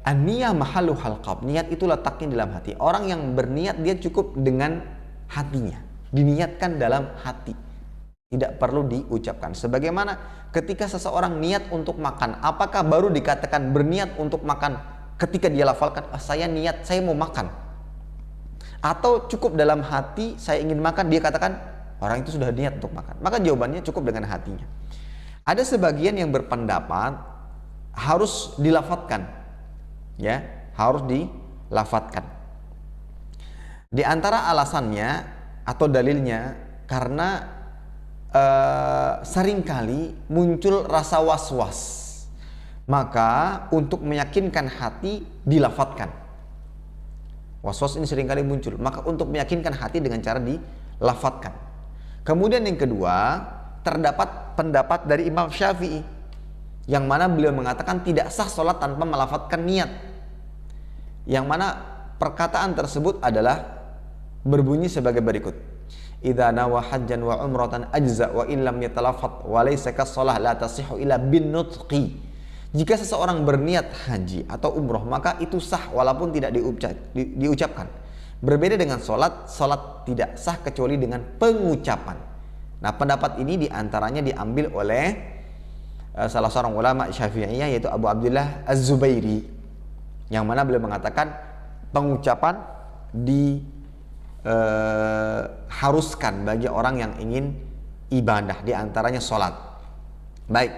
An-niyah mahalluhal qalb. Niat itu letaknya dalam hati. Orang yang berniat dia cukup dengan hatinya. Diniatkan dalam hati. Tidak perlu diucapkan. Sebagaimana ketika seseorang niat untuk makan, apakah baru dikatakan berniat untuk makan ketika dia lafalkan, saya niat, saya mau makan? Atau cukup dalam hati, saya ingin makan, dia katakan, orang itu sudah niat untuk makan? Maka jawabannya cukup dengan hatinya. Ada sebagian yang berpendapat harus dilafatkan. Ya, harus dilafatkan. Di antara alasannya atau dalilnya karena seringkali muncul rasa was-was. Maka untuk meyakinkan hati dilafatkan. Was-was ini seringkali muncul. Maka untuk meyakinkan hati dengan cara dilafatkan. Kemudian yang kedua, terdapat pendapat dari Imam Syafi'i yang mana beliau mengatakan tidak sah sholat tanpa melafatkan niat. Yang mana perkataan tersebut adalah berbunyi sebagai berikut. Idza nawa hajjan wa umratan ajza wa illam yatalafat wa laysa kas-shalah la tasihhu illa bin nutqi. Jika seseorang berniat haji atau umroh, maka itu sah walaupun tidak diucapkan. Berbeda dengan sholat, sholat tidak sah kecuali dengan pengucapan. Nah, pendapat ini diantaranya diambil oleh salah seorang ulama Syafi'iyah, yaitu Abu Abdullah Az-Zubairi, yang mana beliau mengatakan pengucapan diharuskan bagi orang yang ingin ibadah, diantaranya sholat. Baik,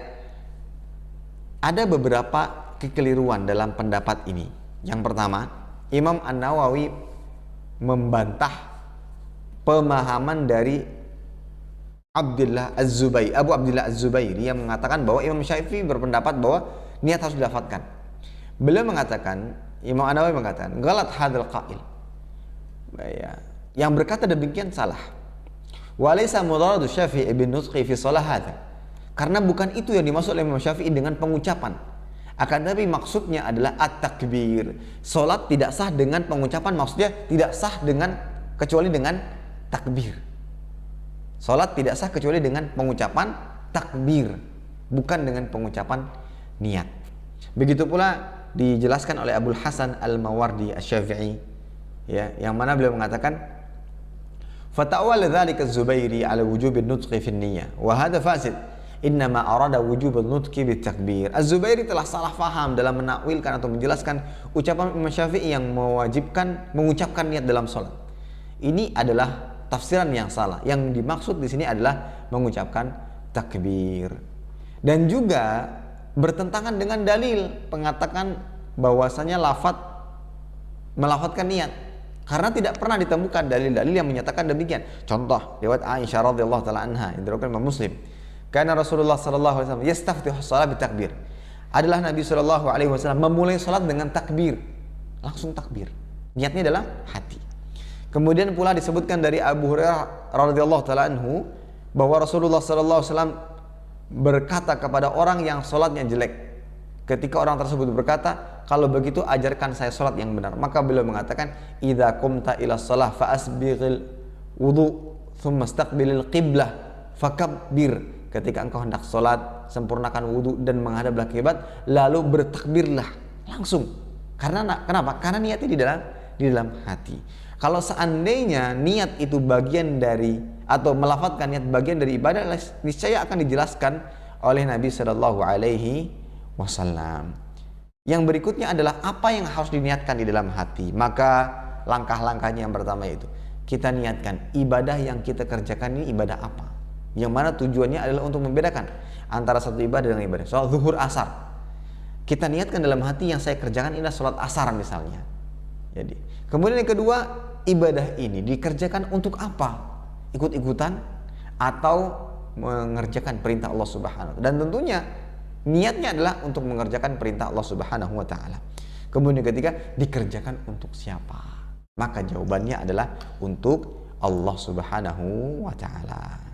ada beberapa kekeliruan dalam pendapat ini. Yang pertama, Imam An-Nawawi membantah pemahaman dari Abu Abdullah Az-Zubairi yang mengatakan bahwa Imam Syafi'i berpendapat bahwa niat harus dilafatkan. Beliau mengatakan, Imam An-Nawawi mengatakan, galat hadal qail. Yang berkata demikian salah. Walaysa mudaradu Syafi'i bin nutqi fi shalah hadha. Karena bukan itu yang dimaksud oleh Imam Syafi'i dengan pengucapan. Akan tetapi maksudnya adalah at-takbir. Salat tidak sah dengan pengucapan, maksudnya tidak sah dengan kecuali dengan takbir. Salat tidak sah kecuali dengan pengucapan takbir, bukan dengan pengucapan niat. Begitu pula dijelaskan oleh Abul Hasan Al-Mawardi Asy-Syafi'i, ya, yang mana beliau mengatakan fata'awwal dzalika Az-Zubairi ala wujubi an-nutqi fi an-niyyah wa hadha fasid innama arada wujub an-nutqi bit-takbir. Az-Zubairi telah salah faham dalam menakwilkan atau menjelaskan ucapan Imam Syafi'i yang mewajibkan mengucapkan niat dalam salat. Ini adalah tafsiran yang salah. Yang dimaksud di sini adalah mengucapkan takbir. Dan juga bertentangan dengan dalil mengatakan bahwasanya melafatkan niat. Karena tidak pernah ditemukan dalil-dalil yang menyatakan demikian. Contoh, riwayat Aisyah radhiyallahu taala anha yang diriwayatkan Imam Muslim. Karena Rasulullah sallallahu alaihi wasallam yastaftihu shalah bitakbir. Adalah Nabi sallallahu alaihi wasallam memulai salat dengan takbir. Langsung takbir. Niatnya adalah hati. Kemudian pula disebutkan dari Abu Hurairah radhiyallahu taala anhu bahwa Rasulullah sallallahu alaihi wasallam berkata kepada orang yang salatnya jelek. Ketika orang tersebut berkata, "Kalau begitu ajarkan saya salat yang benar." Maka beliau mengatakan, "Idza qumta ila shalah fa asbighil wudu, tsumma istaqbilil qiblah fakabbir." Ketika engkau hendak salat, sempurnakan wudu dan menghadaplah kiblat, lalu bertakbirlah langsung. Karena kenapa? Karena niatnya di dalam hati. Kalau seandainya niat itu bagian dari atau melafatkan niat bagian dari ibadah, niscaya akan dijelaskan oleh Nabi Shallallahu Alaihi Wasallam. Yang berikutnya adalah apa yang harus diniatkan di dalam hati. Maka langkah-langkahnya yang pertama itu kita niatkan ibadah yang kita kerjakan ini ibadah apa. Yang mana tujuannya adalah untuk membedakan antara satu ibadah dengan ibadah. Soal zuhur asar, kita niatkan dalam hati yang saya kerjakan ini adalah sholat asar misalnya. Jadi, kemudian yang kedua, ibadah ini dikerjakan untuk apa? Ikut-ikutan atau mengerjakan perintah Allah Subhanahu wa taala. Dan tentunya niatnya adalah untuk mengerjakan perintah Allah Subhanahu wa taala. Kemudian ketiga, dikerjakan untuk siapa? Maka jawabannya adalah untuk Allah Subhanahu wa taala.